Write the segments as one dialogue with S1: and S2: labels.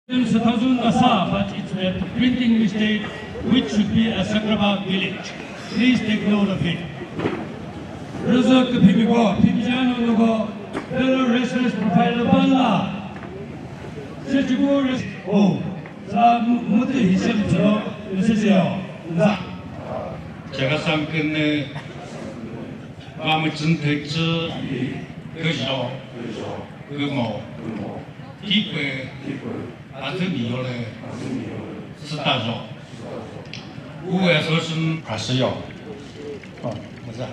S1: but it's a printing mistake, which should be a Sakrabat village. Please take note of it. Razak Pibigo, Pibjano Logo, Fellow Residence Provider Bala. Sejugo, oh, Sam Muti, he said, this is your.
S2: Chakhesang can Ramachan takes Gushaw, Gumo, Keep Atubio, Stajo. Who has chosen Prasio? Oh, what's that?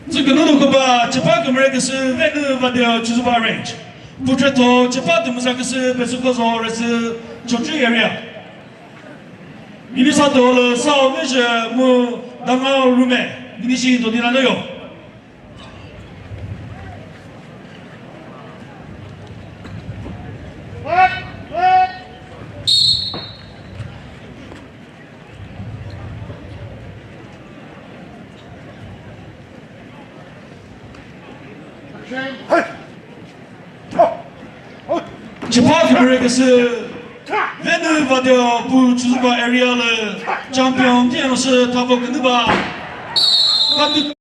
S3: 这个弄个吧，这把个么个是外头把掉就是把 range， 不知道这把怎么上个是不是个说还是就这 area。你啥到了少那些么当个路面，你是到底哪里有？这把个么个是。 外头把掉不就是把 area 了，江边店老师他不跟的吧？他的。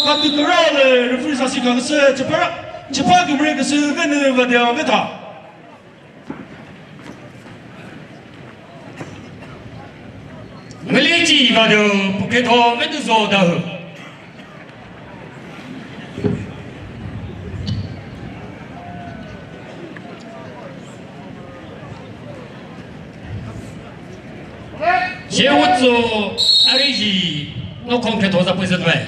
S3: 他的个绕了，人非常喜欢个是这把个么个是外头把掉外头。
S2: 我年纪把掉不给他外头做的。 先我做阿里吉，我空开多少不是对。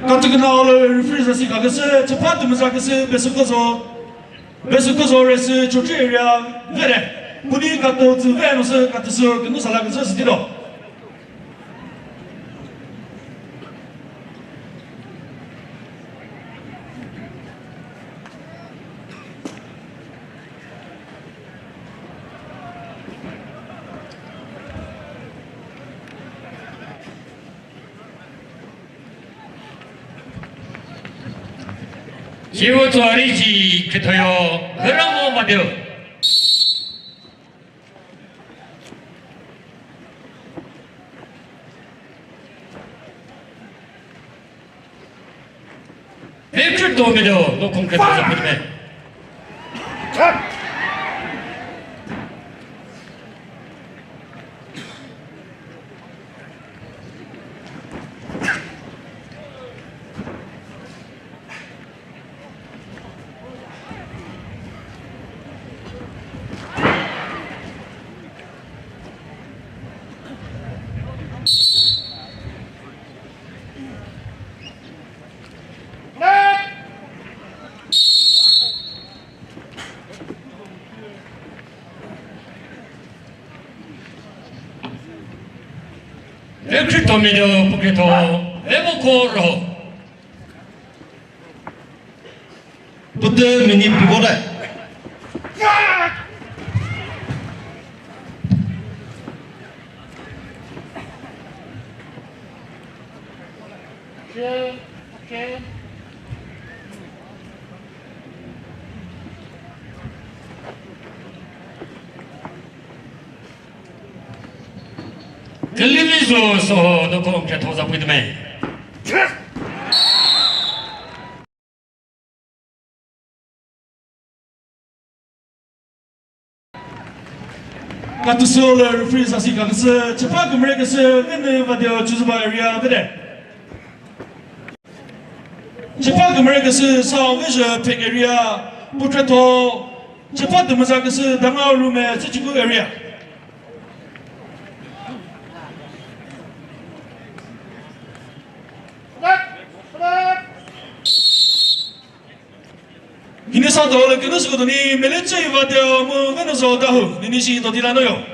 S3: 刚这个闹了，非常是个是，这怕怎么啥个是，别说个说。 Besok sore se cuci area vere, budi kata tu vere se kata se kena salah kata se tidak.
S2: Siapa tu hari ji kita yo kerana apa dia? Ekor tu medo, lo konkret apa dia? Ekor tu medo, begitu, lemo koro.
S3: Betul mini pivot.
S4: Okay.
S2: Televisor so no konkret apa dia?
S3: Kata solar freeze asik kata se cepat mereka se ini pada juzba area beda. Cepat mereka se salvage pick area bukan tu cepat mereka se dangar rumah sejuk area. 사도를 그는 수고도 니 멜레체 이바데오 뭐 베노소 다후 니니시 도디라노요.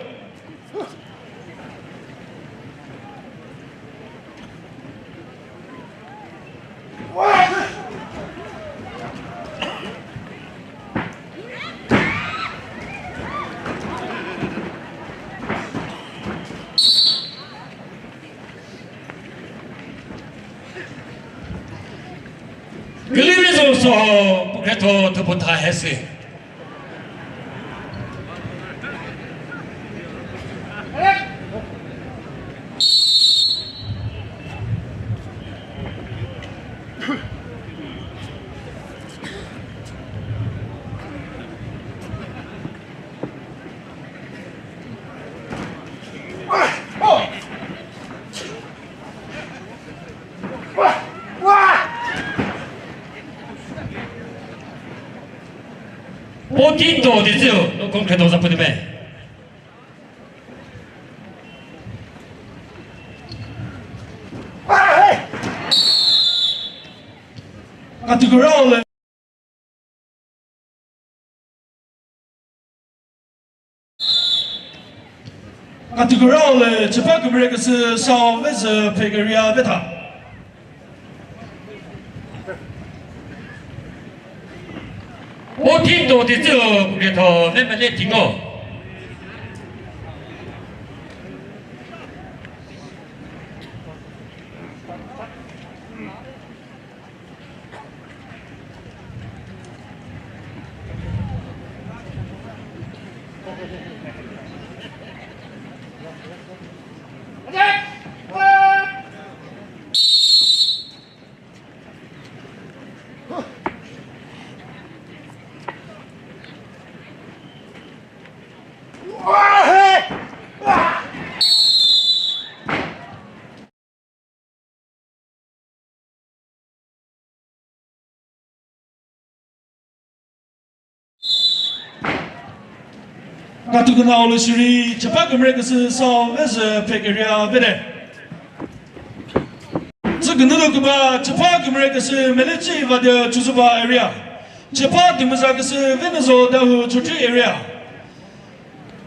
S2: 그림에서 그래도 더 못했어요. poquito deseo lo concreto za puede ver.
S3: Categorale. Categorale, c'è poco perché si salvezza per la vita.
S2: poquito deseo concreto me le tengo.
S3: Categorale suri, c'è poco perché si salvezza per la vita. 这个那个吧，这怕个么个是没得计划的，就是把 area， 这怕的么子个是为了说的乎出去 area，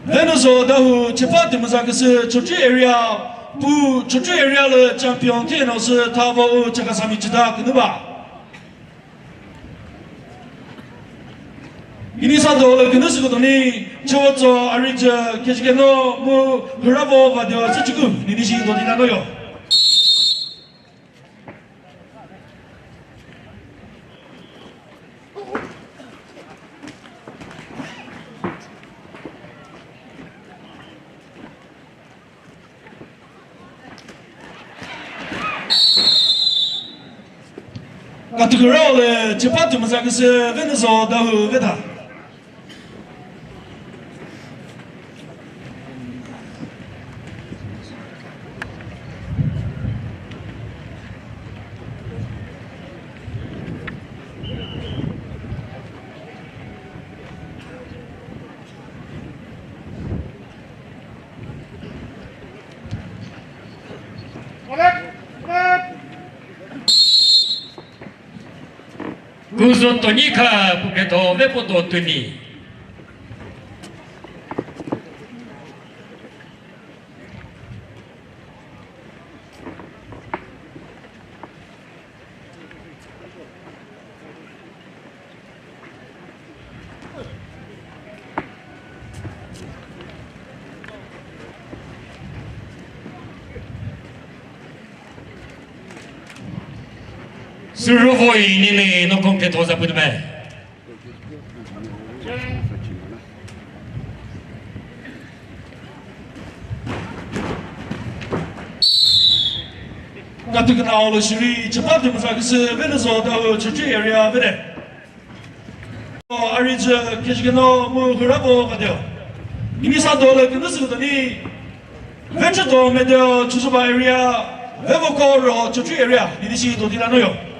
S3: 为了说的乎这怕的么子个是出去 area， 不出去 area 了，将标天老师他不这个上面知道可能吧？이니 사도 그 너스 거더니 저저 아리저 계시게노 뭐 그라보 바디오 지금 니니시 도디나노요. Categorale, c'è fatto ma sa che se venezo da veda.
S2: Gusto tonica porque to ve poto tuni. Solo voi nini non concreto cosa può me.
S3: Categorale suri, c'è fatto ma sa che se venezo da ciò area vede. 아리저 계시게노 뭐 그러고 가요. 이미 사도를 끝내서 거더니 벤처도 메디어 주소바 에리아 외국어로 저쪽 에리아 니디시 도디라노요.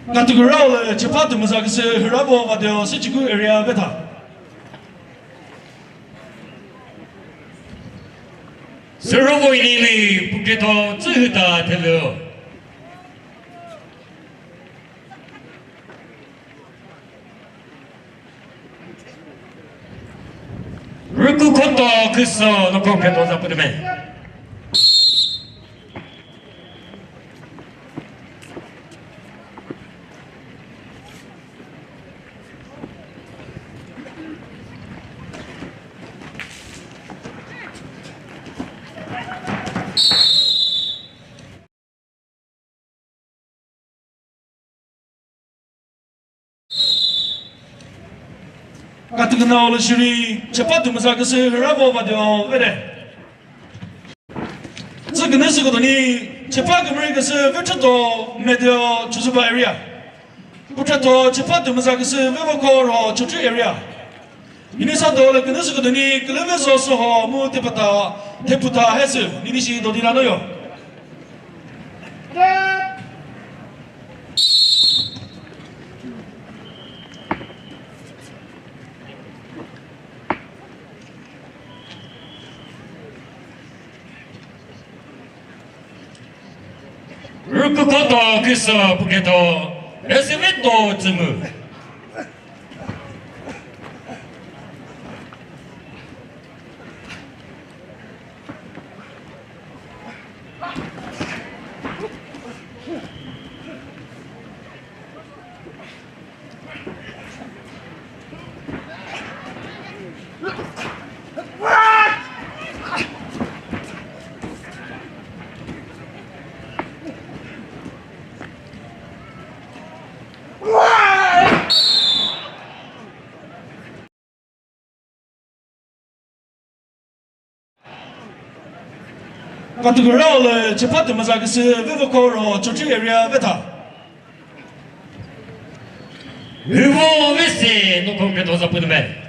S3: 那这个绕了，就怕怎么说个是后来我把掉是几个 area 被他。
S2: Serovo ini Phuket Tsuhuta Telo. Ruku Koto Kuso no Konketo Zapudeme.
S3: Kata kenal oleh Shri cepat tu masa kese rabo pada ada. Sekarang sekarang ni cepat kemarin kese betul tu media cusuba area. Betul tu cepat tu masa kese bevakor cucu area. Ini satu oleh kena sekarang ni kelebih sosoh mu teputa hasil. Ini sih dodi lano yo.
S2: Ruku Koto Kuso Phuket Reseveto Tsumu.
S3: Kata kenal oleh cepat tu masa kese bevakor cucu area beta.
S2: Uvo Vese no Konketo Zapudeme.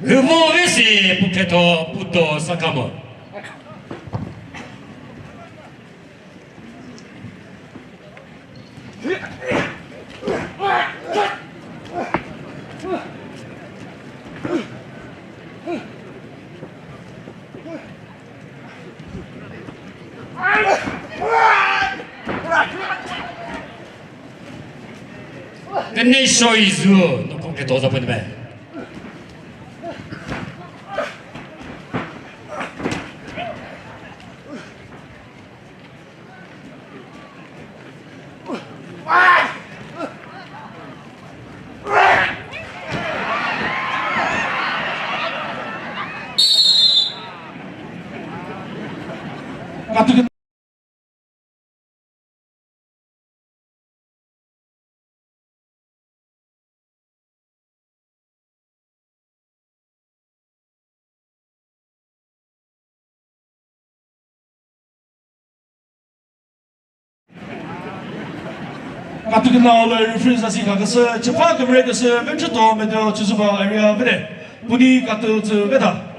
S2: Uvo Vese Phuket Puto Sakamo. Ganesho Izuo no Konketo Zapudeme.
S3: Kata kenal oleh referensi kata cepat kemarin kese betul tu media cusuba area beda. Budi kata tu beda.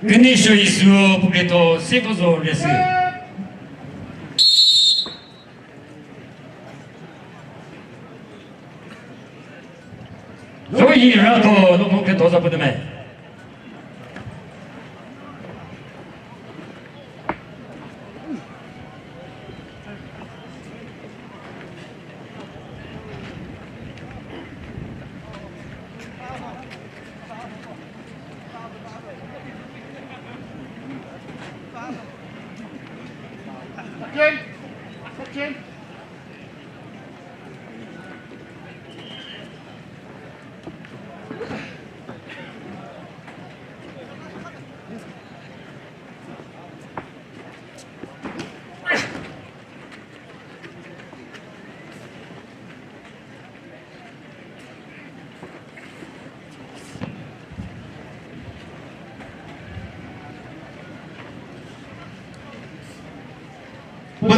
S2: Ganesho Izuo Phuket Sekozo Resu. Zoe Rato no Konketo Zapudeme.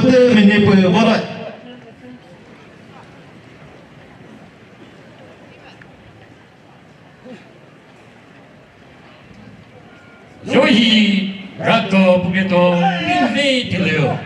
S4: 10 minit volat.
S2: Johi Rato Pugeto Pinve Tilio.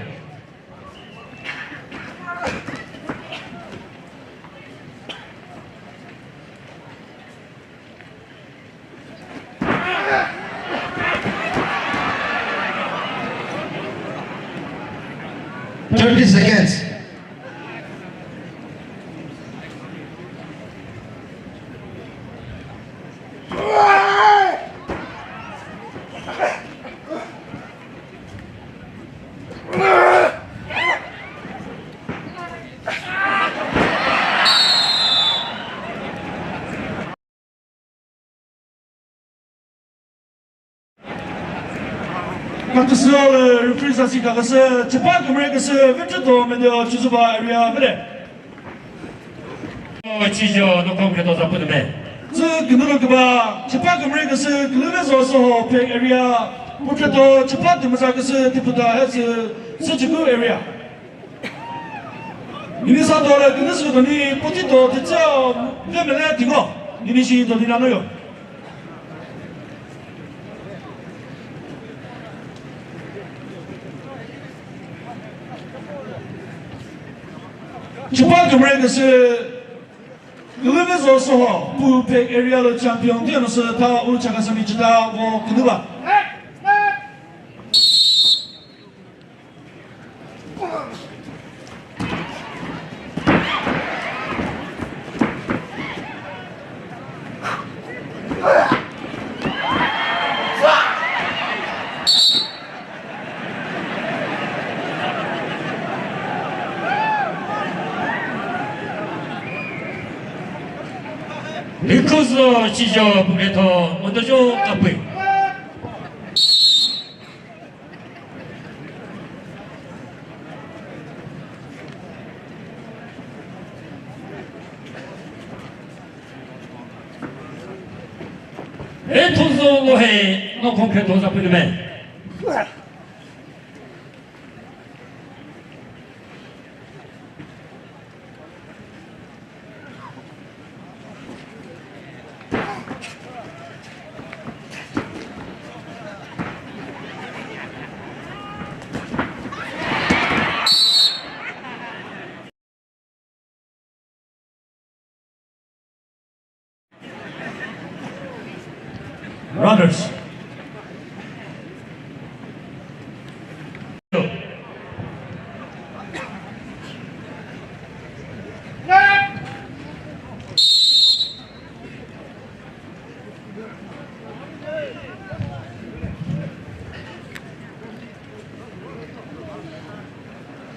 S4: Seconds.
S3: Quand ce le représentant quand c'est pas comme que c'est 22 mais de tu sais pas area mais
S2: 地上のコンクリートザップでね。
S3: 这可能个吧，这把个么个是个那时候是好 big area， 不知道这把怎么个是对不对还是这个 area。你那啥到了，那时候你不知道这叫那么来听哦，你那是到底哪能有？这把个么个是。Lewis also who pick area the champion dia no se ta u Chakhesang ni jeda wo kedua.
S2: Because 地上プゲと温度上カップイ。トゾゴヘのコンクリートザップルメン。
S3: Runners.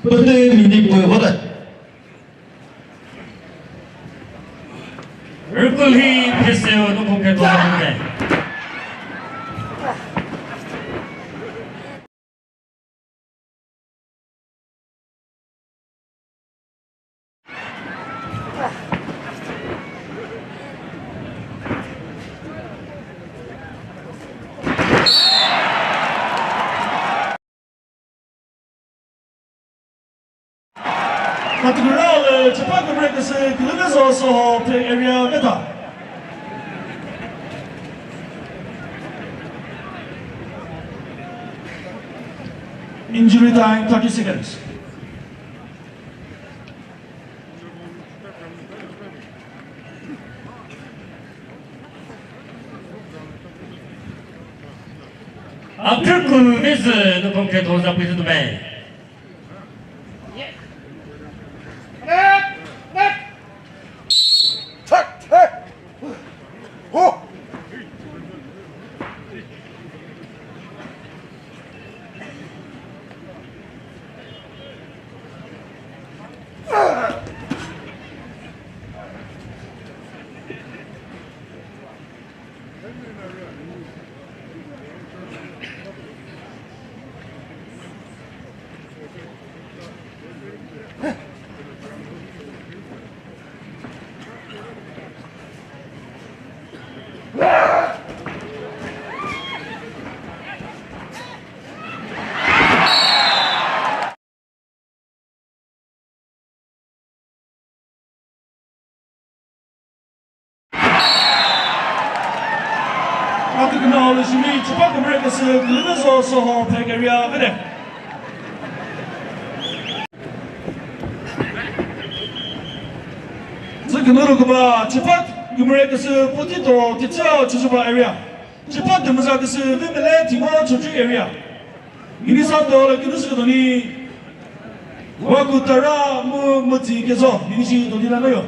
S4: Birthday minute volat.
S2: Urkulhi Peseo no concreto zaップルメン。
S3: Particularly, the park break is also play area better. Injury time 30 seconds.
S2: Apurku Miz no concreto zaップルメン。
S3: 这个闹的是为这把个门个是日本说好拍个月不的。这个闹个吧，这把个门个是不地多，这只要就是把 area， 这把他们啥个是为没来听我出去 area， 你啥到了跟那是个东西，我估到了没几个说，你是到底哪个哟？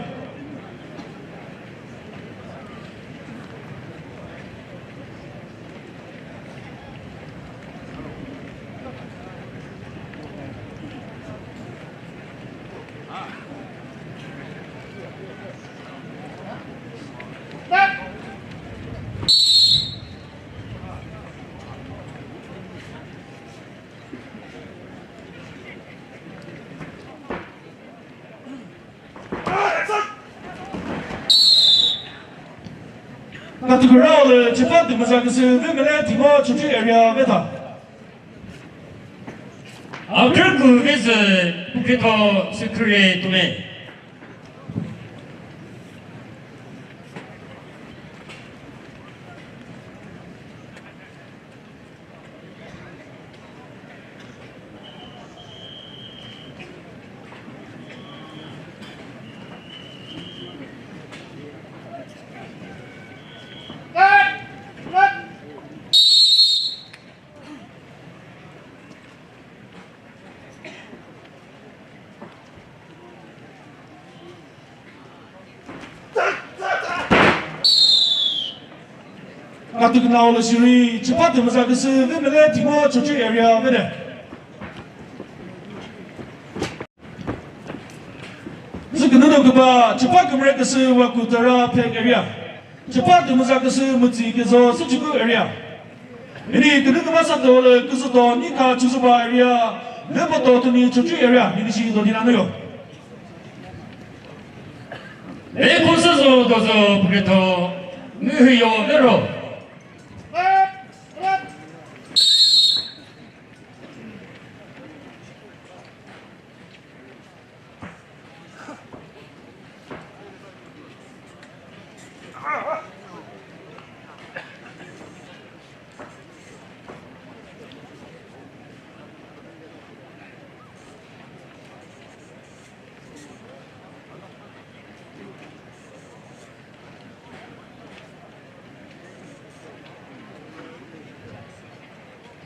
S3: 那这个绕了，这把他们啥个是为没来听我出去 area 为他。
S2: Altruk with Phuket Secret Domain.
S3: 那这个闹了是为这把他们啥个是为没来听我出去 area 为的。这个那个吧，这把个门个是我估到了拍 area， 这把他们啥个是没几个说是这个 area。你跟那个嘛啥到了，可是到你看就是把 area， 那不到你出去 area， 你是到底哪个哟？
S2: 내 콘서트도 그래도 누구요 메로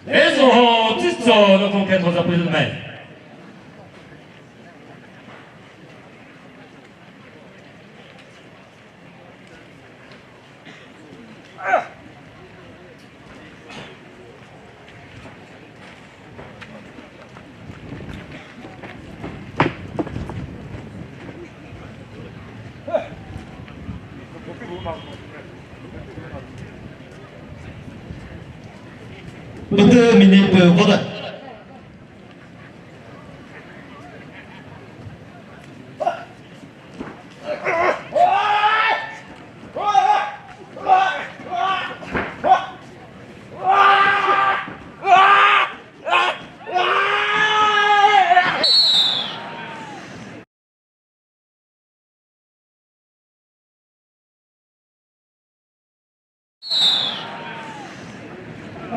S2: 에서 뜻서 놓고 도사 보여주면
S4: Butter minute voted.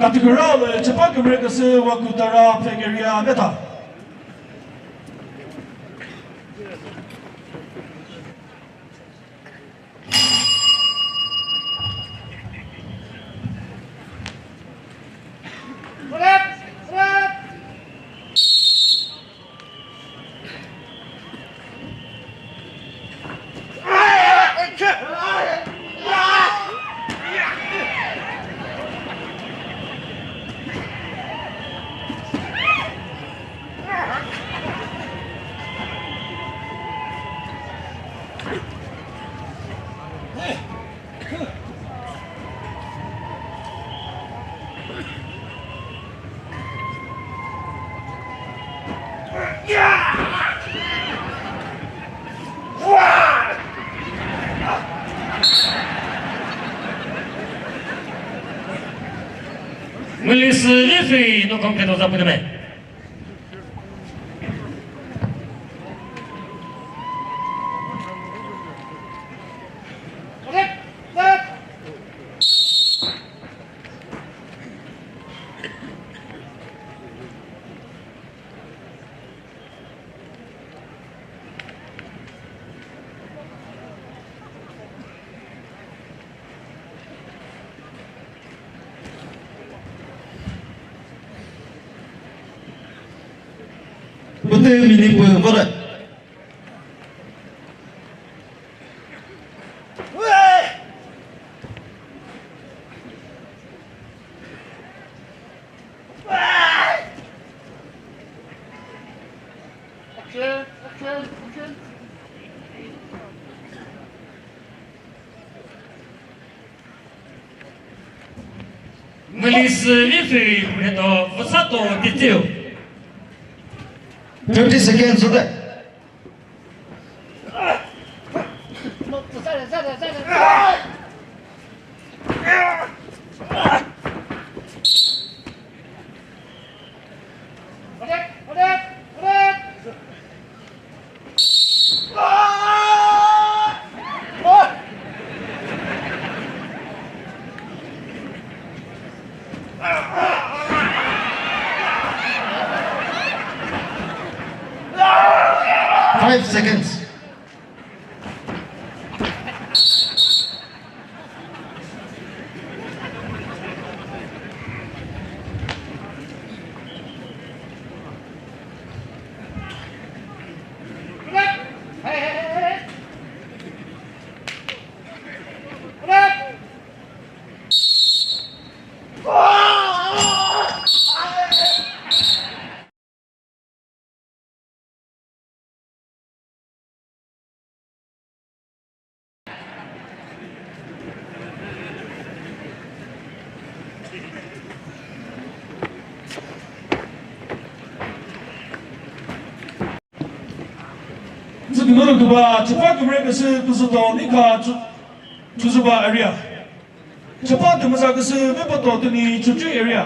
S3: 那这个绕了，这把个门个是我估到了拍 area 为他。
S2: Melissa no completo zapudeme.
S4: minute per order.
S2: Melis referee untuk satu detail.
S4: 30 seconds order. Five seconds.
S3: 这个那个吧，这八个人个是不是到你看就是吧 area， 这八个么啥个是没不到的你就这 area。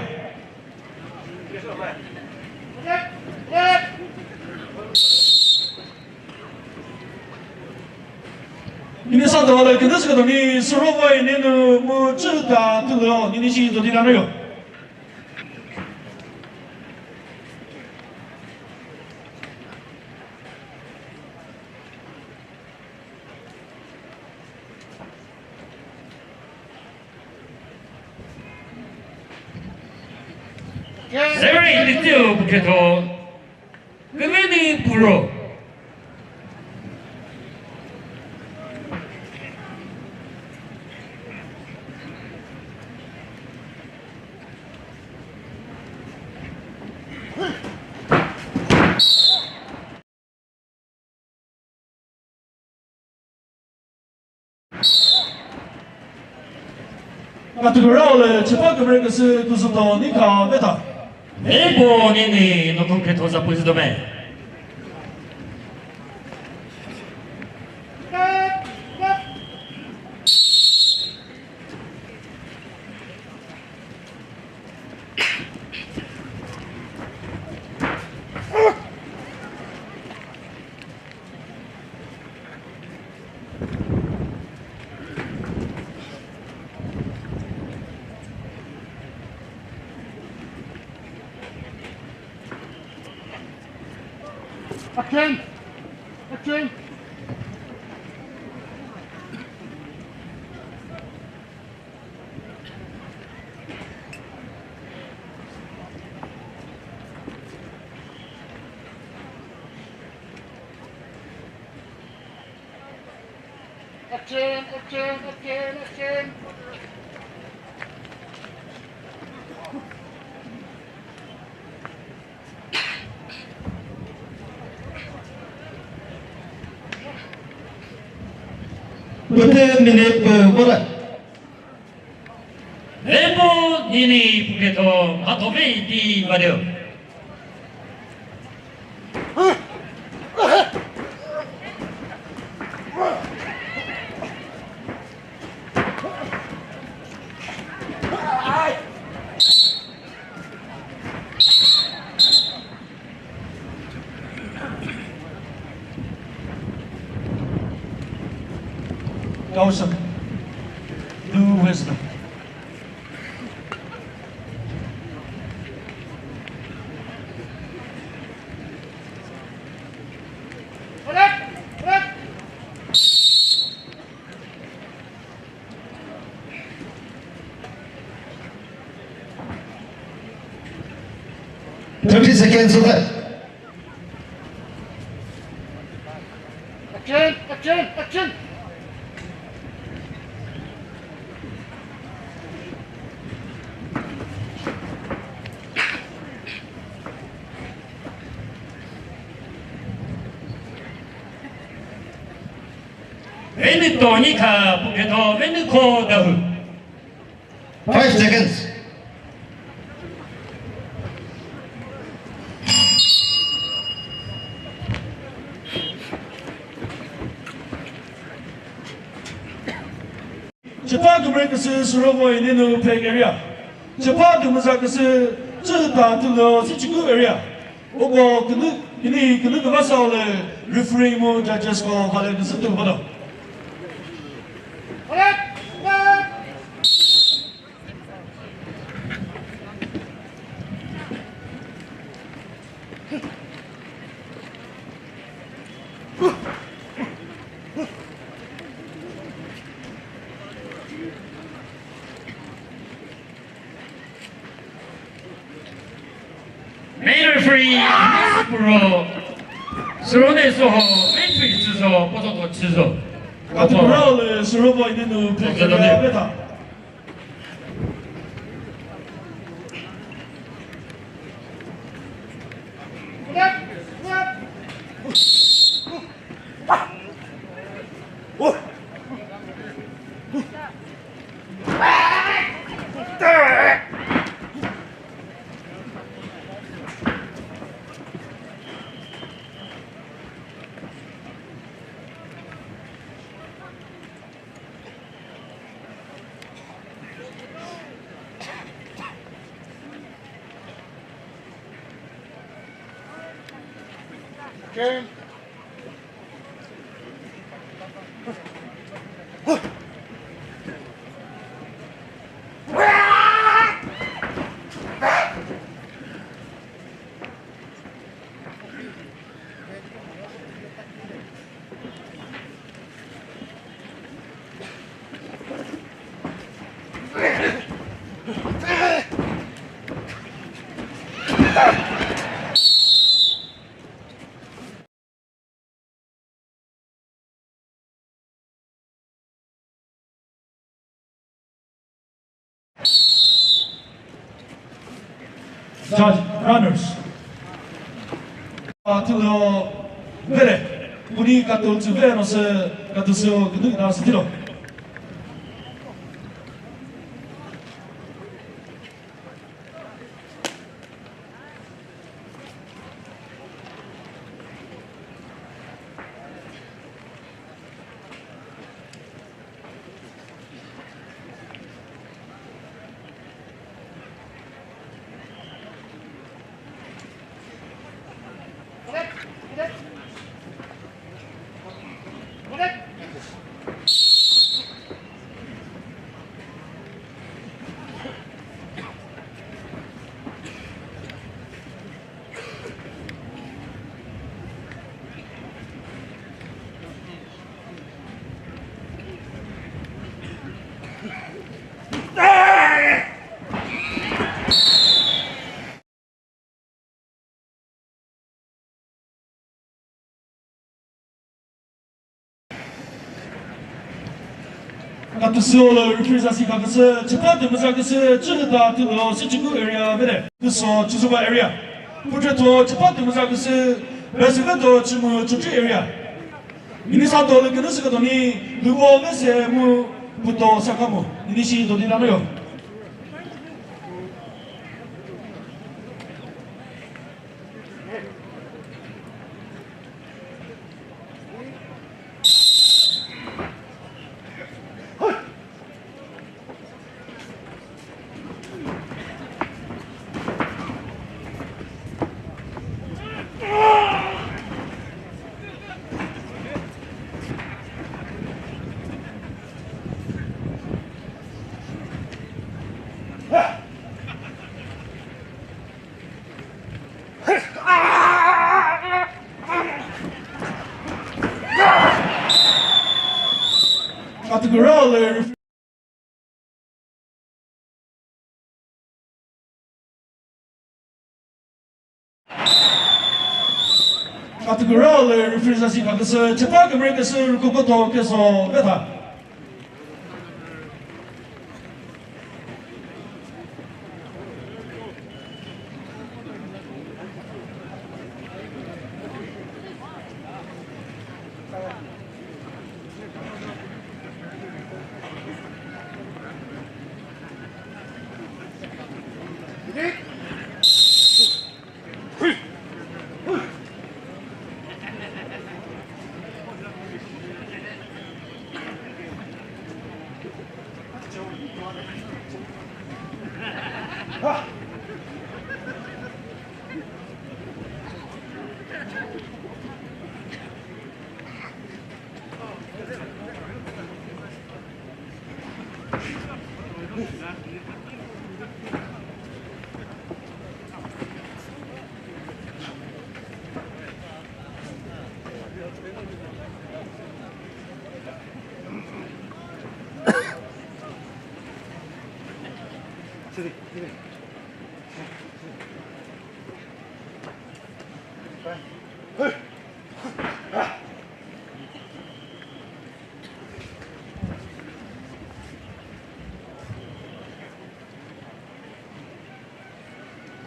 S3: 你那啥到了，跟那是个东西，是说我那个么知道的了，你那些都在哪里有？
S2: Seven detail begitu. Kemana bro?
S3: 那这个绕了，这八个人个是都是到你看那他。
S2: Nebo ini no concreto za pus do bem.
S5: Action! Action! Action! Action! Action! Action!
S4: Minute per order.
S2: Nebo ini begitu atau di mana?
S3: Awesome. Blue wisdom.
S4: Seconds order.
S5: Action! Action!
S2: 왼또 니카 부케토 왼코 다후
S4: 5 seconds.
S3: Japan Americans Surovo in the peg area. Japan Musakis, Jada to the Sichuku area. Ogo, Kunu Vasal, referring more judges for Halakas to Hodo.
S2: 메인 레프리 프로 스로네 소호 왼쪽이 치소 보조도 치소
S3: Capital Surovo in the peg area.
S5: Game.
S3: Judge runners. To the Vere, Bunica to Venos, Catuso, Gnasitiro. Catuso, represents Cacus, Japan, the Mazakis, Jada to the Sichuku area, Vere, the so Chizuba area. Pujato, Japan, the Mazakis, Resident Chuchu area. Minisato, the Ganasakoni, Lugo, Mese, Puto Sakamo, Nishi, Dodinano. Got the gorilla. 카테고리를 리프레전시 가서 재판 그물에서 그것도 계속 메타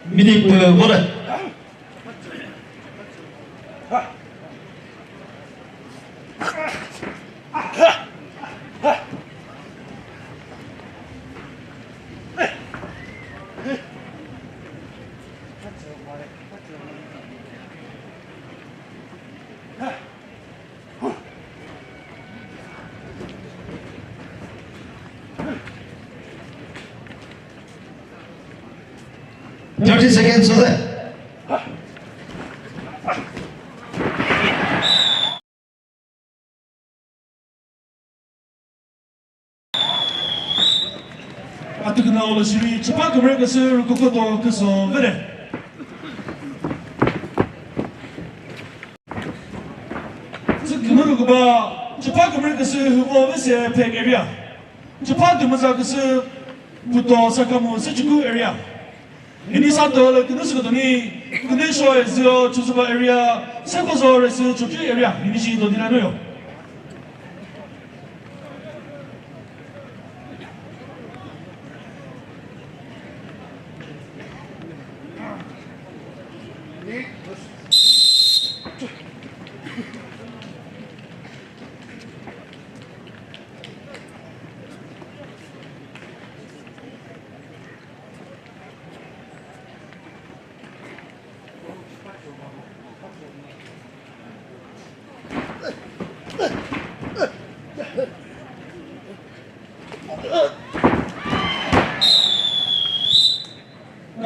S4: 미니 뭐래? Thirty seconds of that.
S3: 어떻게 나올지 재판 그물에서 그것도 계속 그래 그거를 그봐 재판 그물에서 후보에서 백에리아 재판 그물에서 부터 시작하면 세주구 에리아 ini satu kena sekotoni kena show zero chusuba area sekoso res chuchu area ini sih itu tidak ada.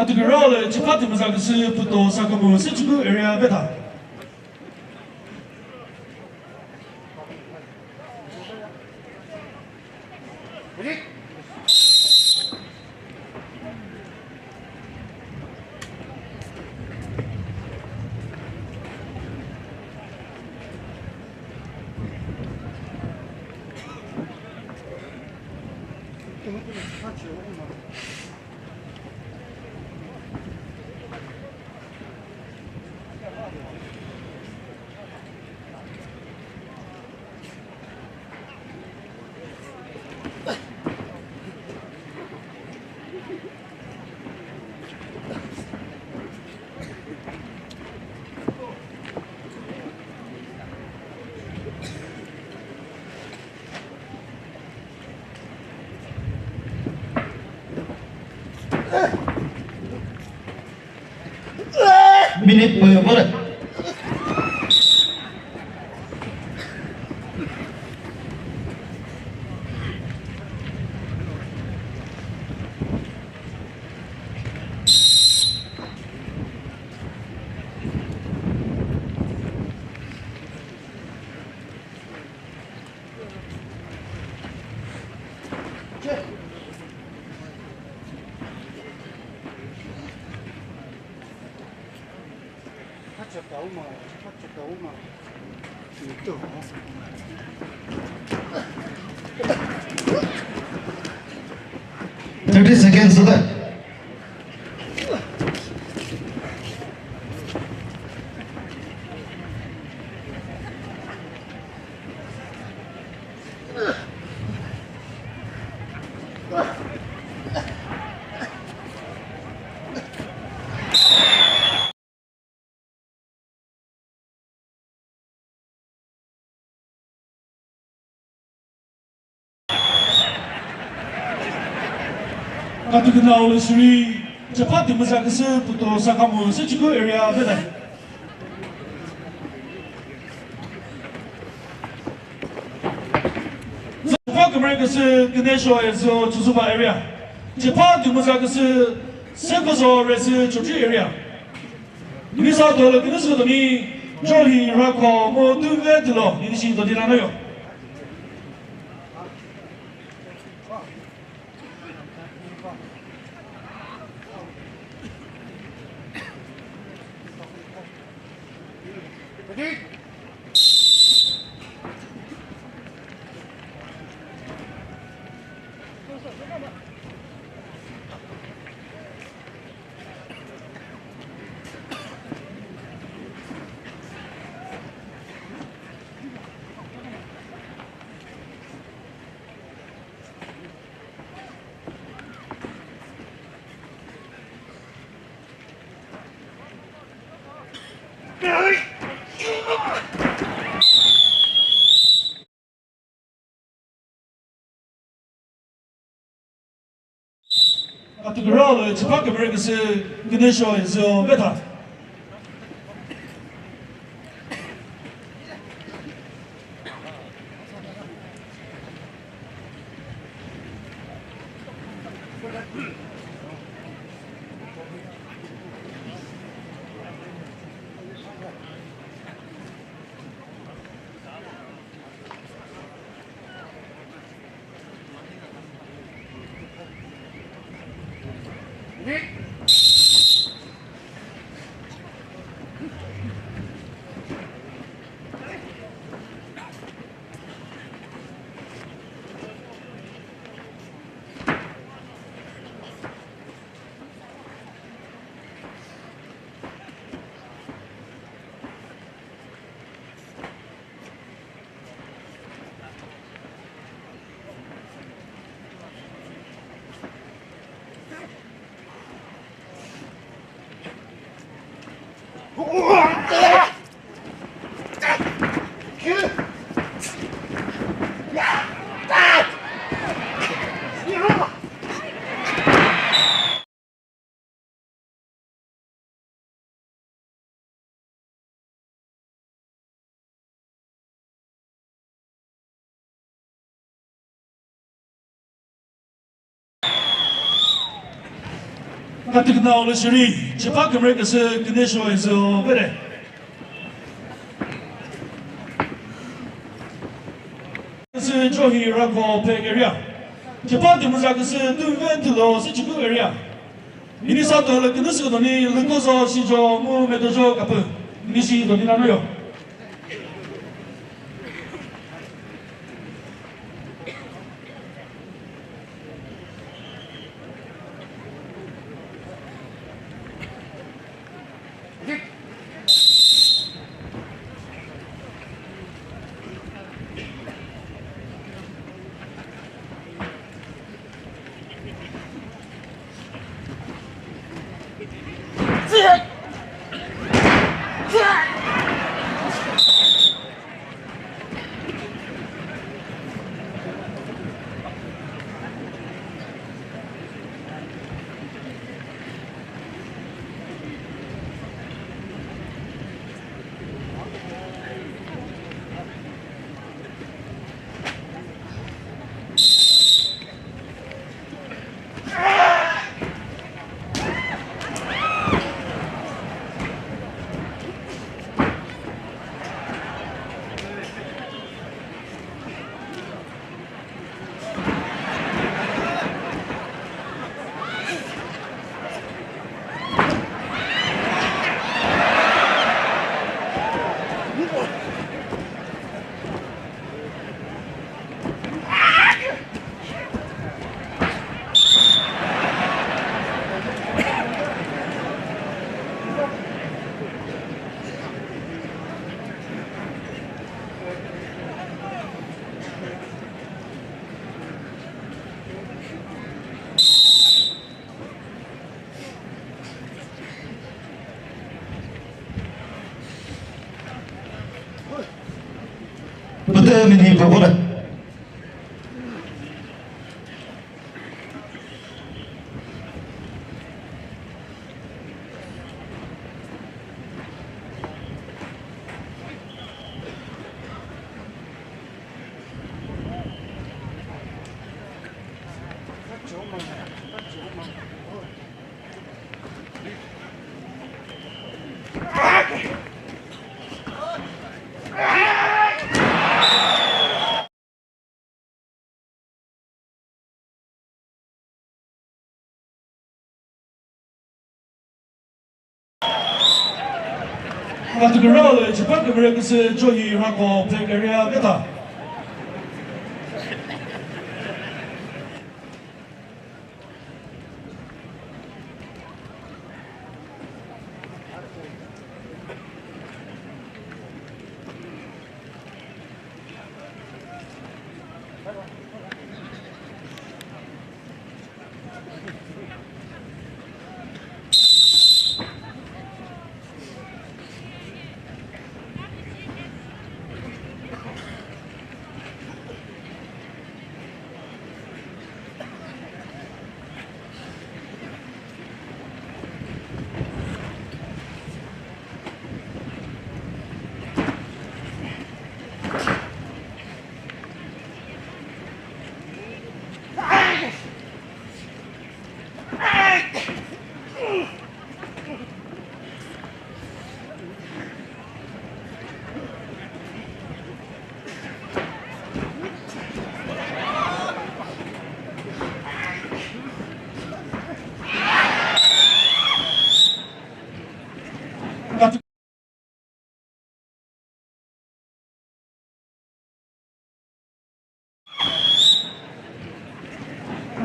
S3: 카테고리를 재판 등에서 부터 시작하면 세주구 area 베타.
S4: Minute boleh. Thirty seconds of that.
S3: Katika oleh Sri cepat dimasa kese puto sakamu secukup area beda. Cepat mereka kese Ganesha itu cukup area. Cepat dimasa kese sekoso resi cukup area. Ini satu lagi Ganesha tu ni johi rako mo tu vedlo ini sih tu di mana yo. Katika role cepat mereka kese Ganesha itu beda. Katika oleh Sri cepat mereka kese Ganesha itu beda. Kese johi rako pek area. Cepat dimasa kese tu ventilo secukup area. Ini satu lagi Ganesha tu ni lekoso si jo mu medojo kape. Ini si tu di mana yo?
S4: Betul ini Bapak.
S3: 같은 거를 집안 그걸 그래서 조이하고 배결해야 되다.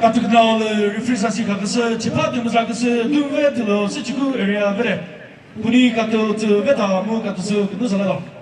S3: 같은 그날 리프레시시 가서 집안에 무슨 가서 눈외들로 스치고 에리아 베레 분이 가도 저 베다 뭐 가서 그 노사라도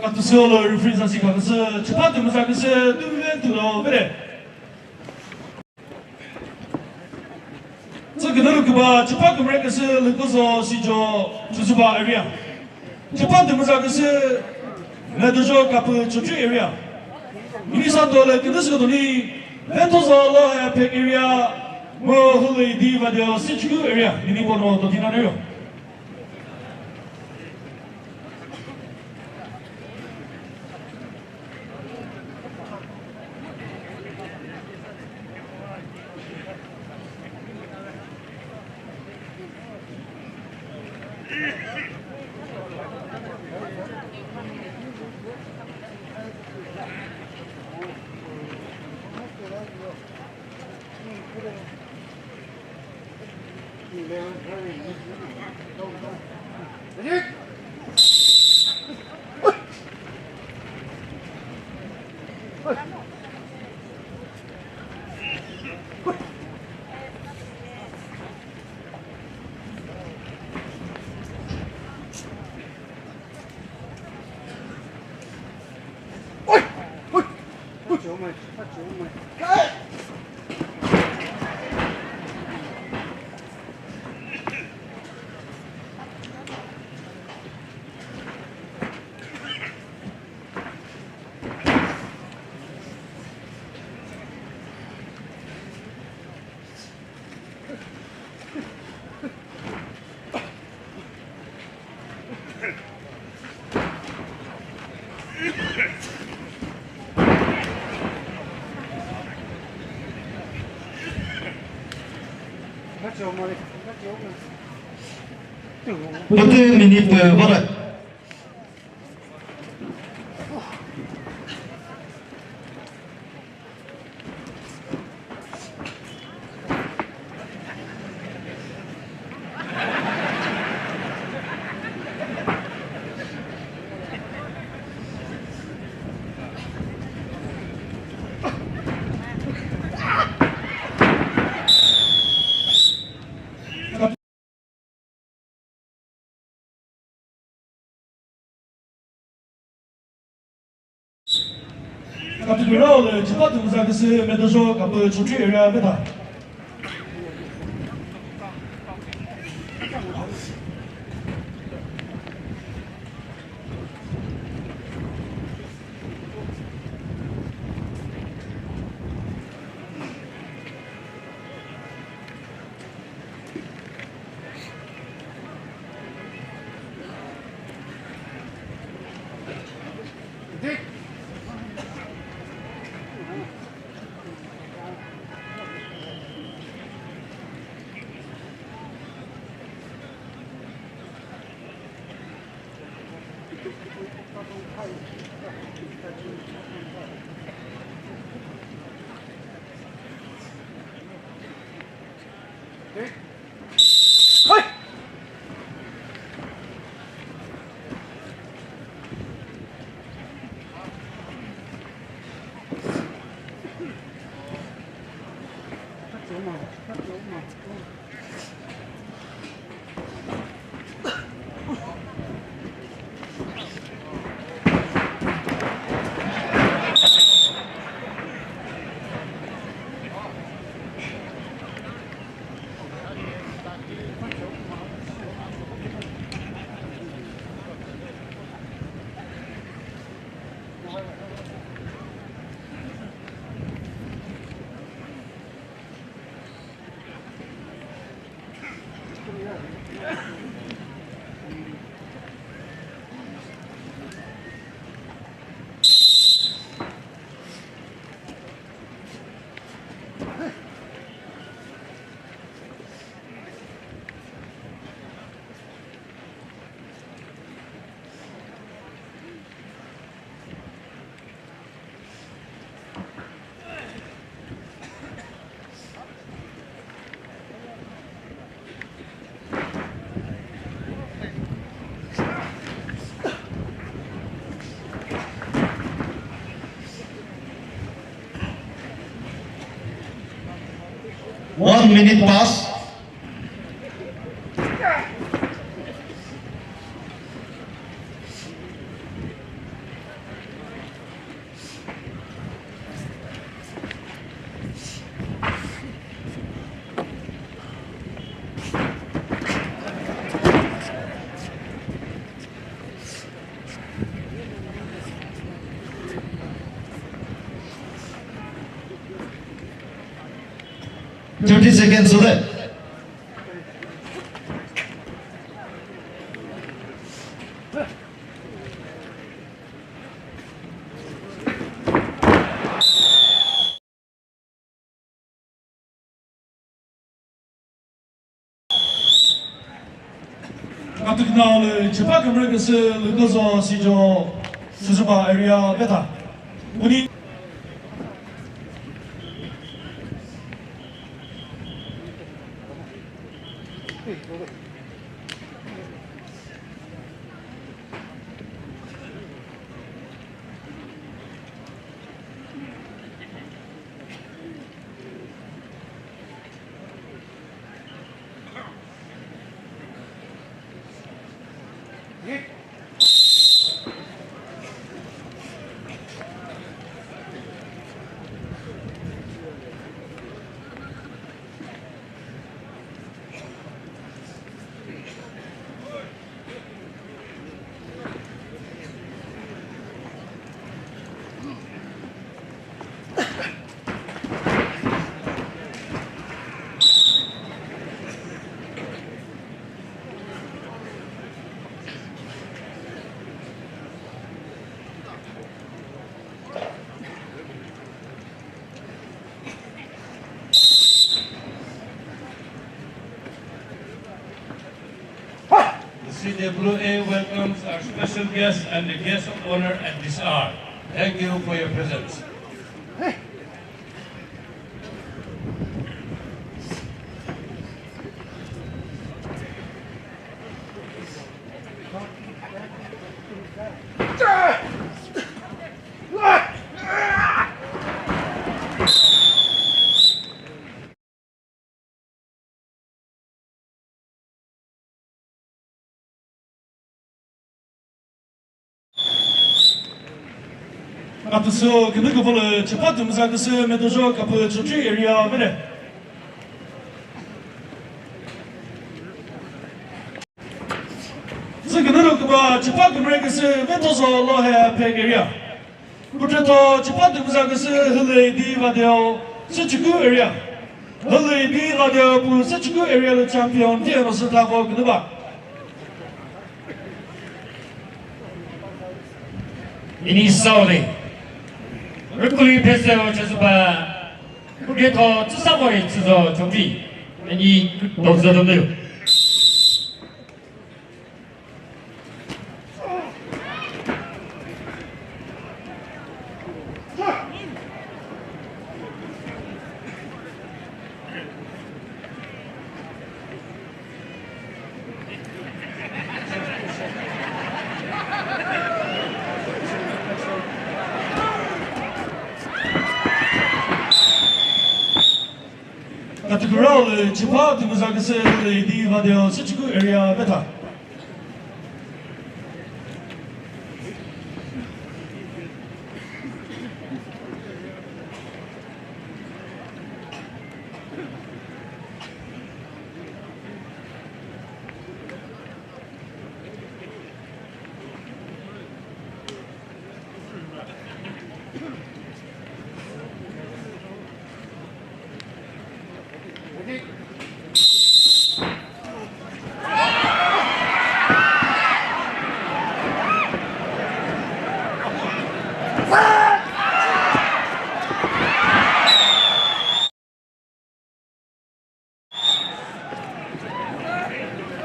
S3: 같은 서로 리프레시시 가서 집안에 무슨 가서 눈외들로 베레这个那个吧，这把个么个是那个说是叫就是吧 area， 这把的么子个是那都叫个不出去 area， 你上到了跟那是个东西，那都是老海偏 area， 我后来地方叫市区 area， 你不能到听哪里哟？
S4: Putih minit barat.
S3: Kapitulalı cepat uzaklısı medajo kapı çocuğu area beta. One minute pass. Thirty seconds left. Kaptık nalı cepat ömrüngesi lükozo sijo suzuba area beta. Uni
S1: CWA welcomes our special guests and the guests of honor at this hour. Thank you for your presence.
S3: 앞서 그 누구를 접하면서 그스 메도조 kapı çocuğu area böyle. 지금으로 그바 접하면 그스 메도조 로해 페게리아. 부터도 접하면서 그스 흘레디 바데오 서치구 area. 흘레디 바데오 부 서치구 area의 챔피언 되어서 타고 그바.
S2: 이니사오리 얼굴이 패스요 저수바 그게 더 쯔사보에 있어서 정비 이 넣어줬네요.
S3: Kategoriale 집합 등장해서 리디바디오 서치구 area 베타.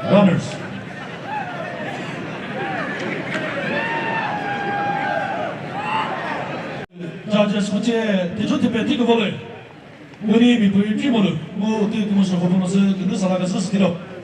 S3: Runners. 자, 이제 첫째 대전팀의 티그볼을 우리 미국의 팀으로 뭐 어떻게 그것을 호분어서 그 사람에서 스티로.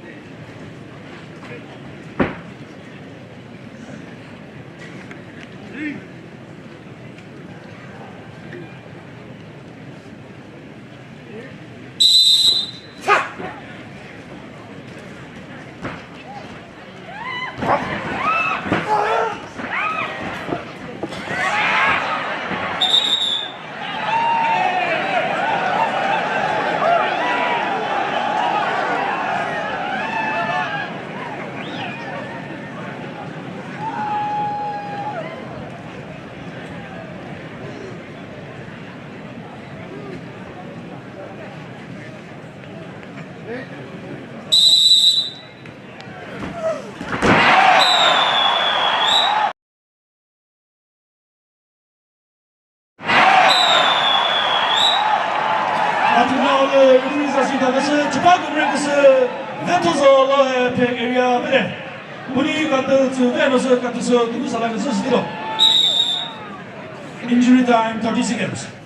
S3: 그것은 집합금을 그것은 벤토서 로해 백 에리아 베네 우리 같은 저 벤토서 같아서 누구 사람을 쓰시기로 injury time 30 seconds.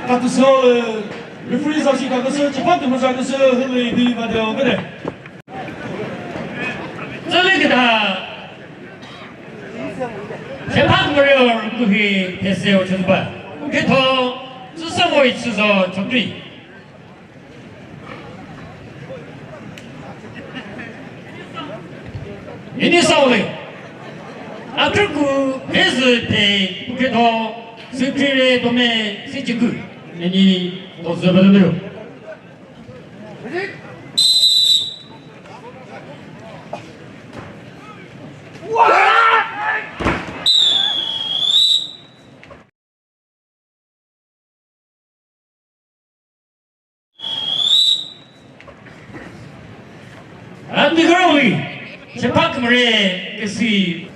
S3: 같아서 레프리 사실 가서 집합금을 가서 흘리디 받아요 그래.
S2: 저기다 재판물을 그게 됐어요 전반. 그게 더 쓰고 있어서 정리. 이니사오리 아크르쿠 베스 때 그게 더 스피레 도메 시치쿠 이 도스바르네요. Underground, sepak mereka kesi.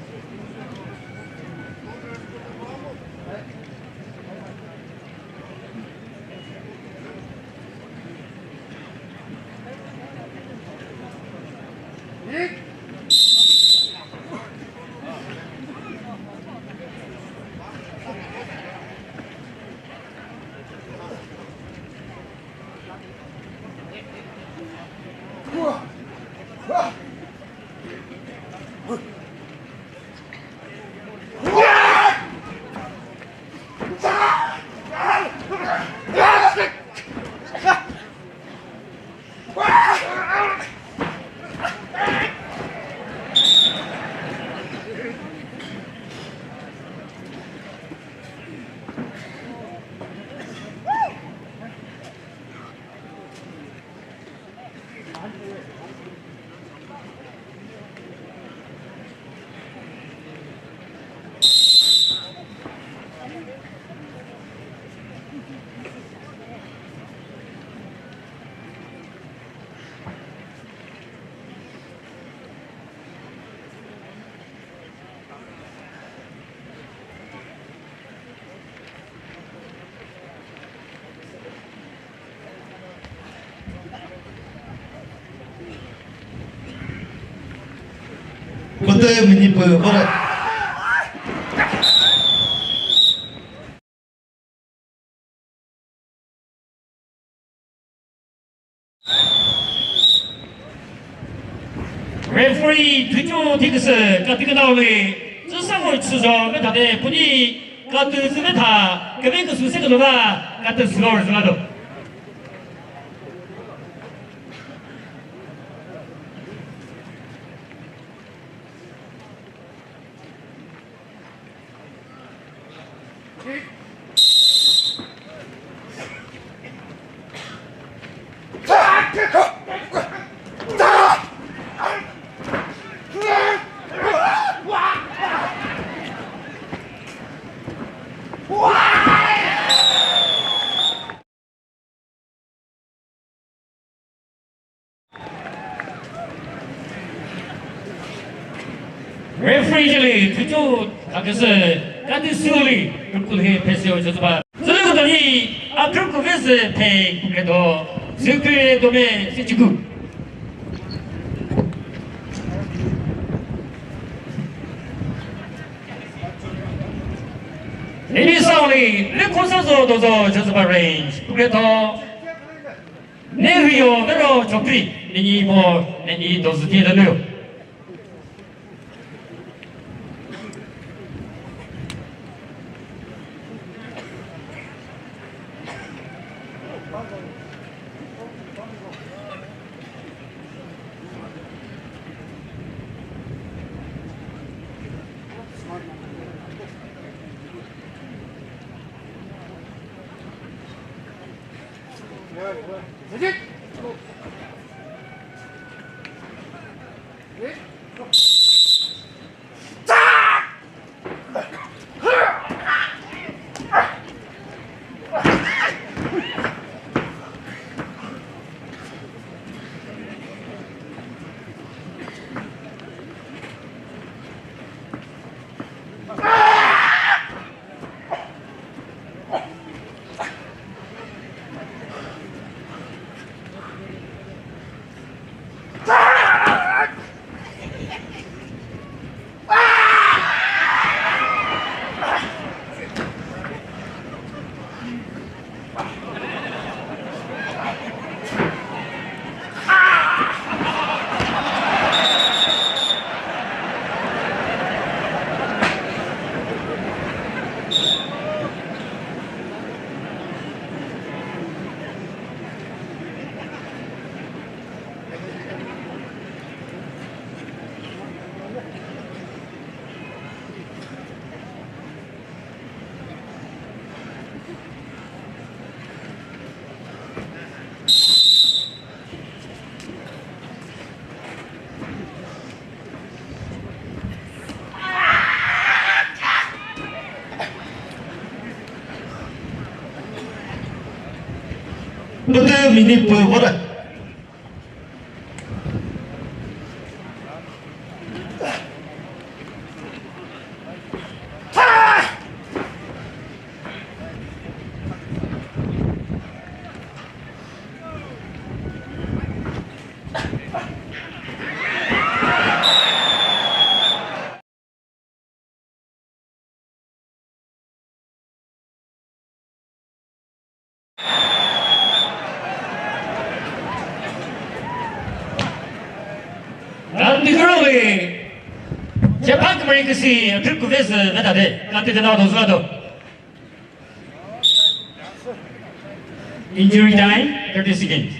S4: Kota Menipu Barat.
S2: Referee 推出 Tix 个这个道理，这上回吃着跟他的不你个都是那他，这边个是这个的吧，个都是个是那种。Referee 这里推出那个是干的手里，不可以拍摄就是吧？这个东西啊，这个是拍不给到，这个都没是这个。你上里，你空手做都做就是把 range 不给到，你会有那个脚腿，你不，你都是贴的了。
S4: Kota Menipu Barat.
S2: Antigurali, Japan Marikasi, Turkuves, Vedade, Antidanado Zlado. Injury time, 30 seconds.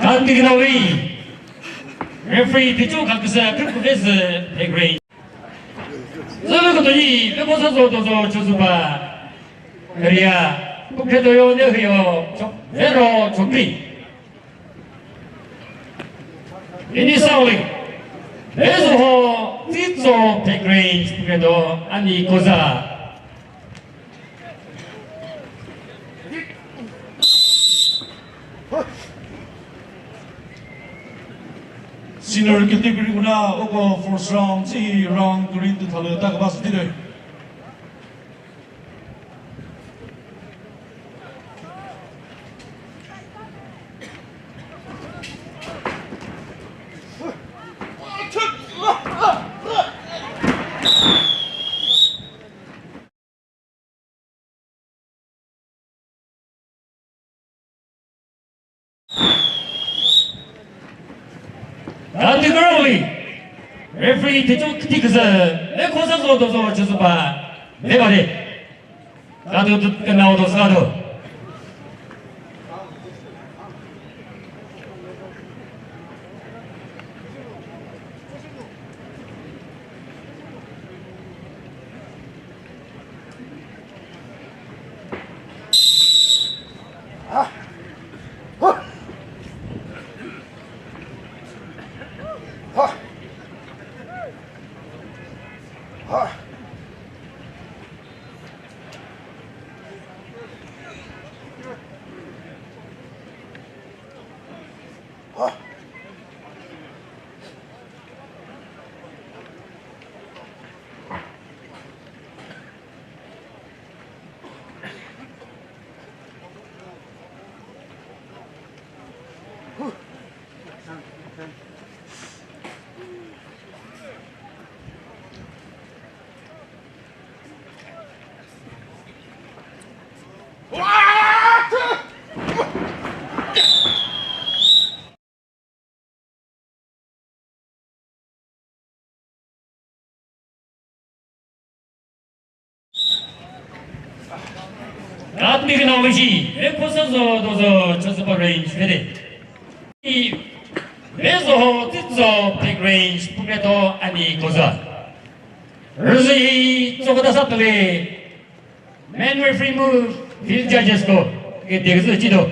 S2: Antigurali, referee Ticho Chakhesang, Turkuves, Pegrange. Zalukotoni, Pekosazo, Dozo, Chosuba, Ria, Pukedoyo, Nehio, Vero, Chokri. Inisauli, Ezo, Tizo, Pegrange, Pukedo, Ani Koza.
S3: Senior category guna ogo first round, round green to thalo tak bas dire.
S2: Antigurali, referee Ticho Chakhesang, Pekosazo, Dozo, Chosuba, Nevade. Lado Kenao Dosado. Antigurali, Pekosazo, Dozo, Chosuba range, Vede. Ezo, Tizo, Pegrange, Pukedo, Ani Koza. Ruzi, Chokodasatole. Man referee move, field judges go. Get the exit.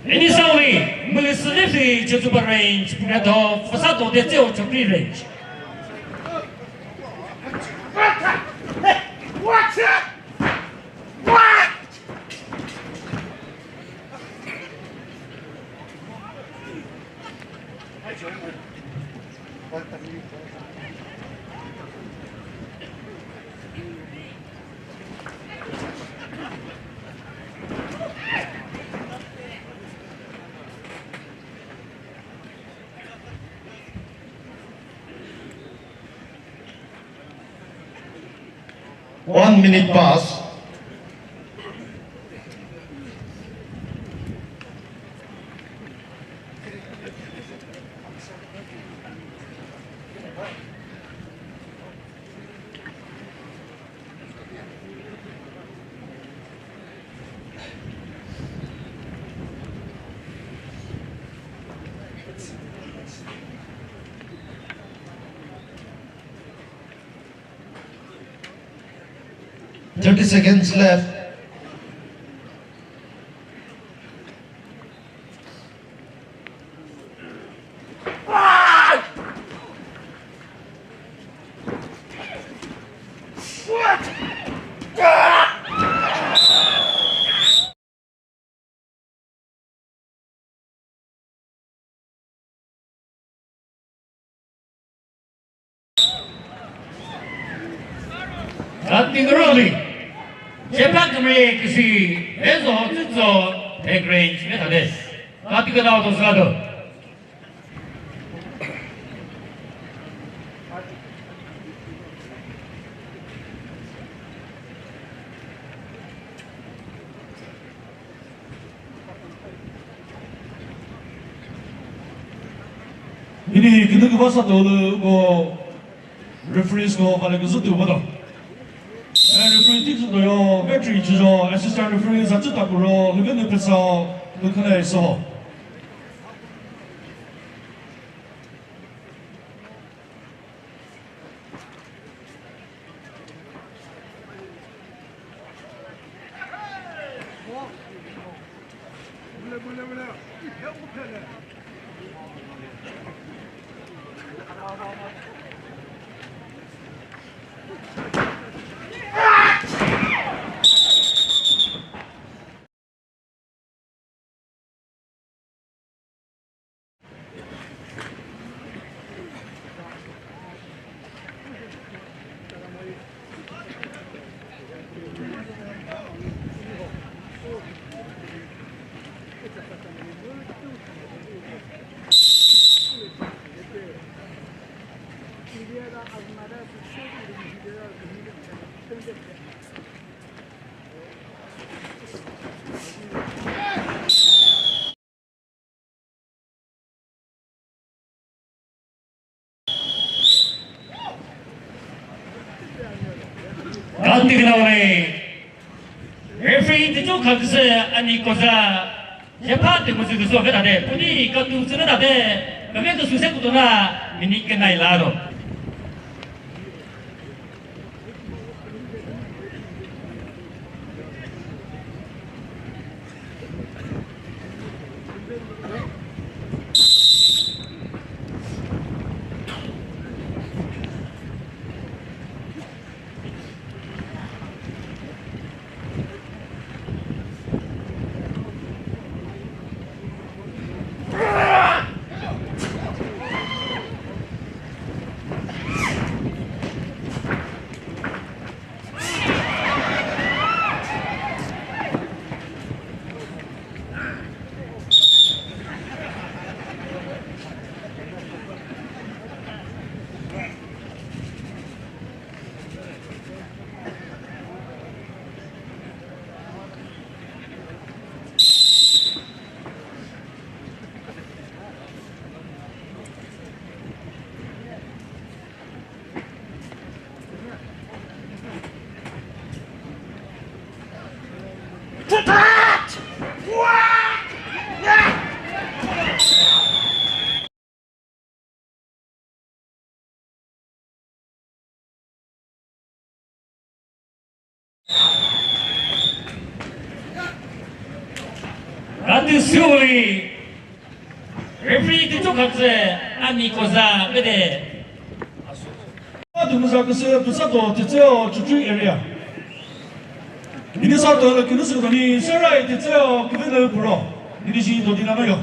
S2: Initially, Municipality Jozuba Range, Pugado, Fasato de Teo Chokri Range.
S5: Watch it! What?
S4: One minute pass. Thirty seconds left.
S2: Nothing early. Japan may see there's a take range method. Nothing out of Sado.
S3: Ini kita kebasa dulu ko referees ko pada kesuatu betul. referee 提出的哟，外置之中，assistant referee 在这打过喽，那个那不少，那可能也是好。
S2: Ganti kenawari, referee itu kalau saya ani kosa, siapa tu kosa kosa kita deh, puni kalau tu sudah deh, kami tu susah tu na, ini kena ilaro. Ratu Suri, referee di Chakhesang ani kosa bede.
S3: area. Minnesota le kinusu ni serai de zeo kivele pro. Ni si do dinamo yo.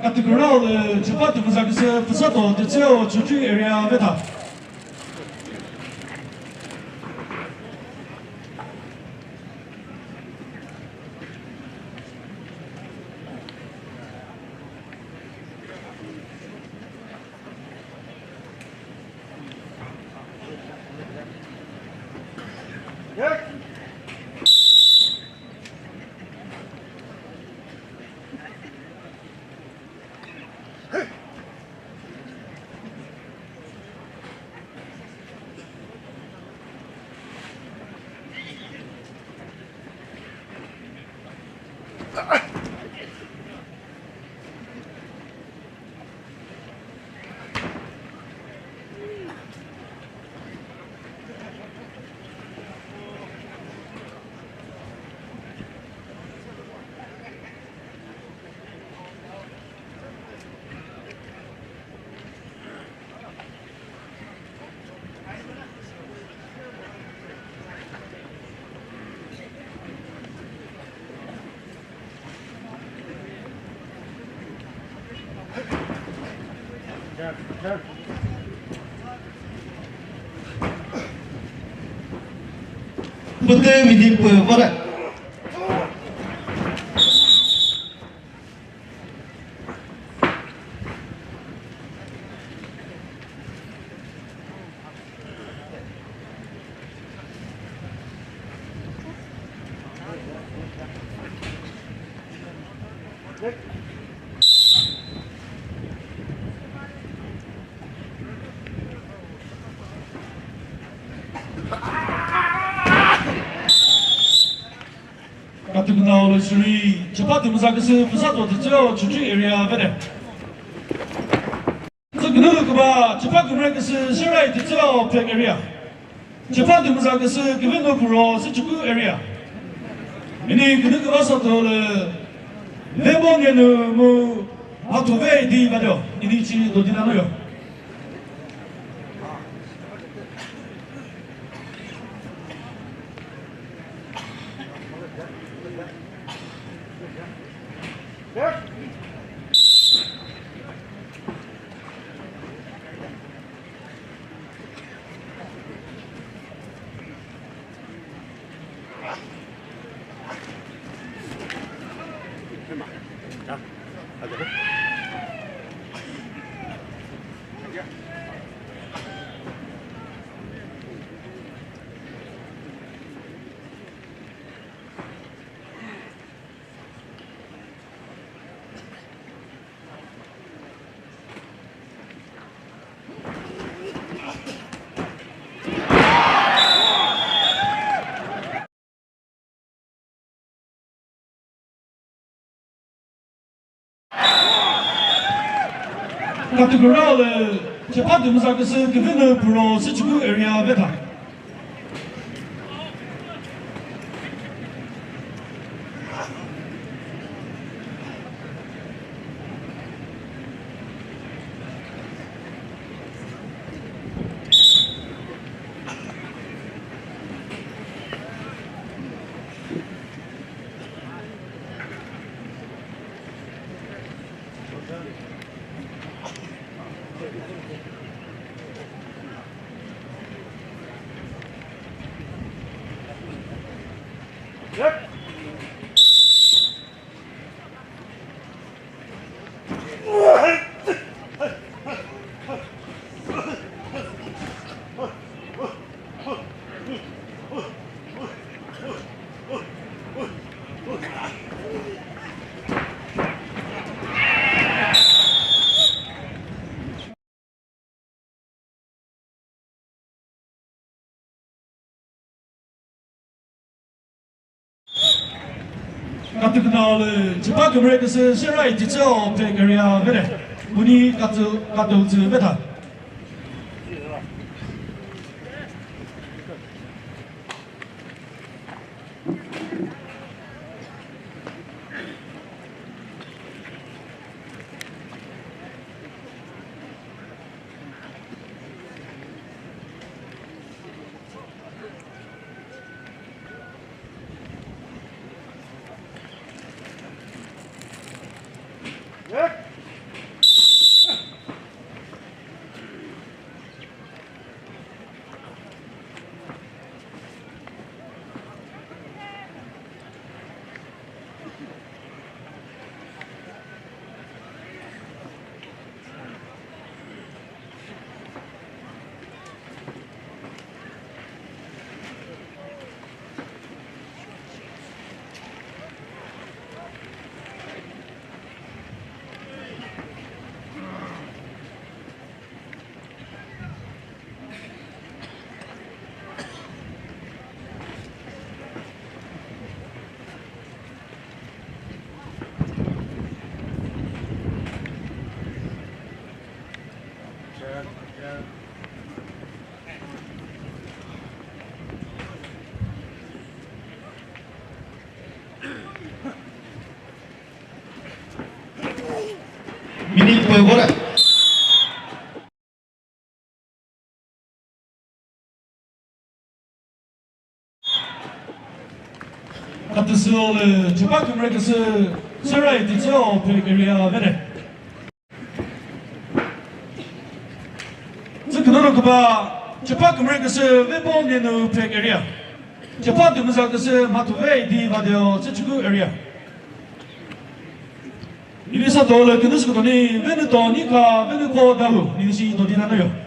S3: Categorical cepat masa pesawat de zeo cuci area beta.
S4: Betul midi perwara. Categorical seri cepat masa pesawat de zeo cuci area beta. 这个那个吧，cepat mereka serai de zeo play area. Cepat masa given pro se cukup area. Ini kena ke asal tu le lemon yang mu atau di mana? Ini ciri do dinamo yo. categoral c'è parte di cosa che si viene pro se ci area veta categoral c'è parte che si right di ciò per area vede quindi categoral veta
S6: Mini Puebla.
S4: categoral c'è parte che si right di ciò per area vede这可能那个吧c'è parte che si vede nel per area c'è parte che si ma tu vedi va dio c'è area 이리 사도를 그 녀석 돈이 왜는 돈이가 왜는 거다고 이것이 돈이라노요.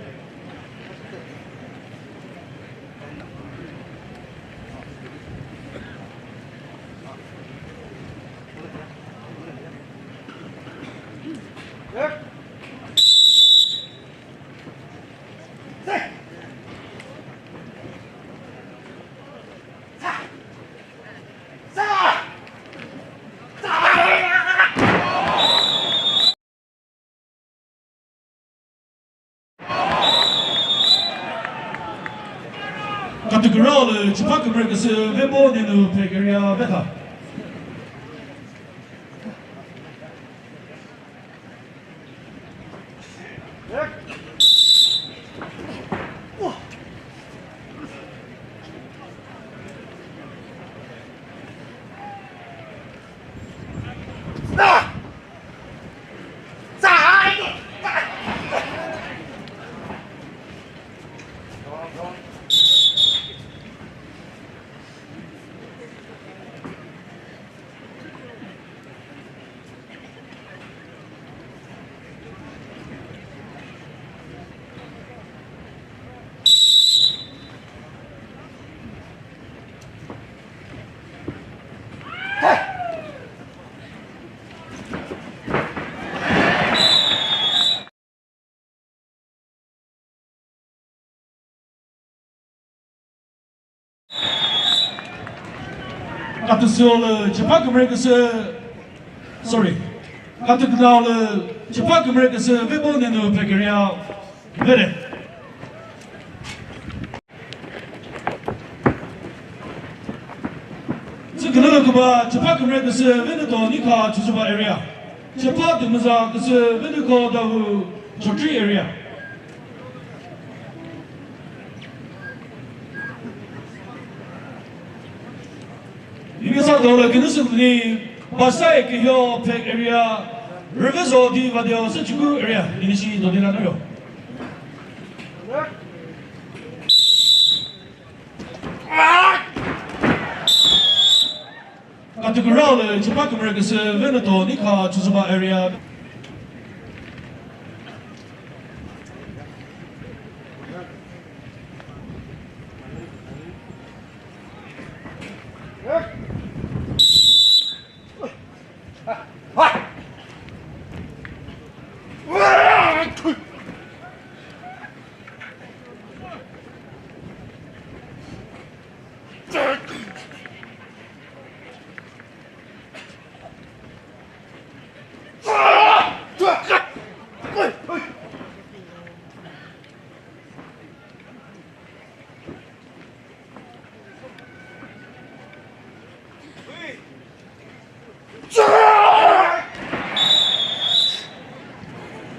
S4: categoral c'è parte che si vede nel per area veta. Attenzione, c'è pas que sorry. Categoral Japan America is a people in the Pegaria. Very. So, Japan America is a Veneto Nika Chusuba area. Japan Musa is a Veneto Chochi area. You saw the Kinesum Basai Kiyo Peg area. Rivers of the Vadio, such a good area in the sea, not in another. Got to growl the Japan America's Veneto, Nika, Chusuba area.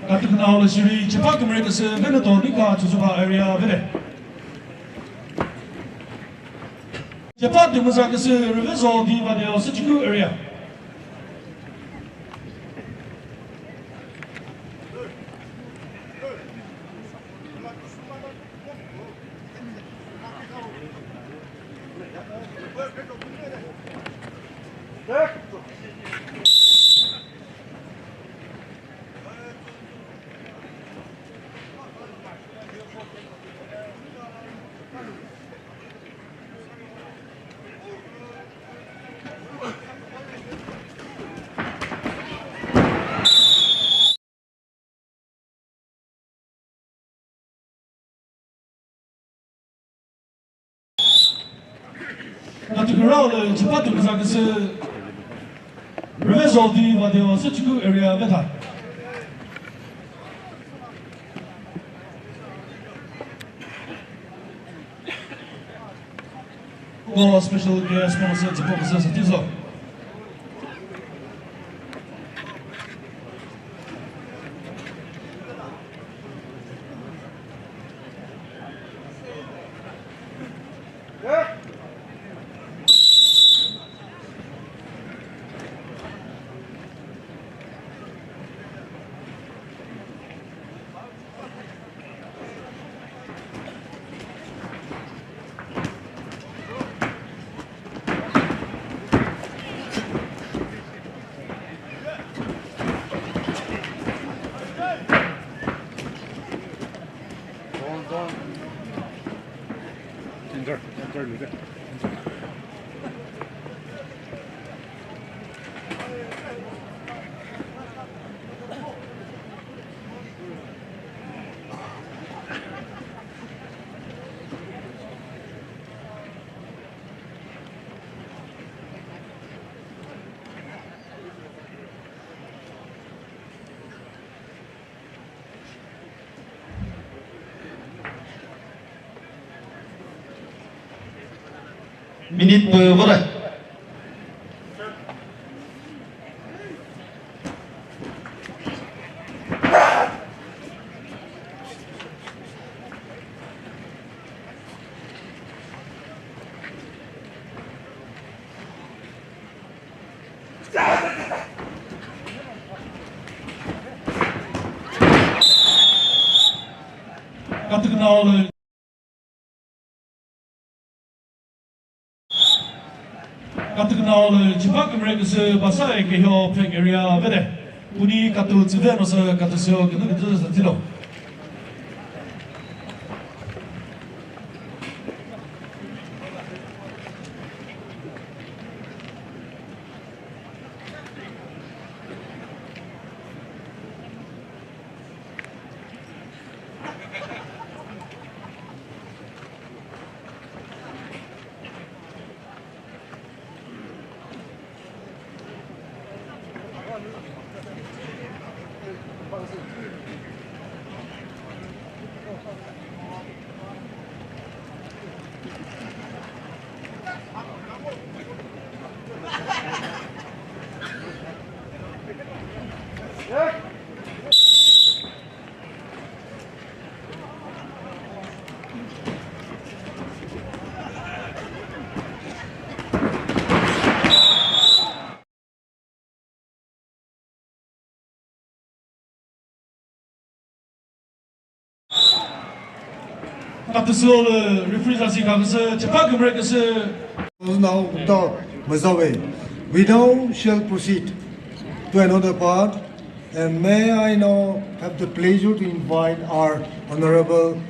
S4: Got to know the series, Japan America's Veneto, Nika, Chusuba area. Japan Musakas rivers of the Vadio, such a good area. Got to growl the Japan Musakas rivers of the Vadio, such a good area. Better. Well, special guest sponsor to focus on Tizo.
S6: Minute per vote.
S4: Got to know the Japan America's Basai Kiyo Peg area. Vede. Uni got to Zivenos, got to show the Tilo. After so referee 가서 재판 금을 그래서
S7: Now, we now shall proceed to another part, and may I now have the pleasure to invite our Honorable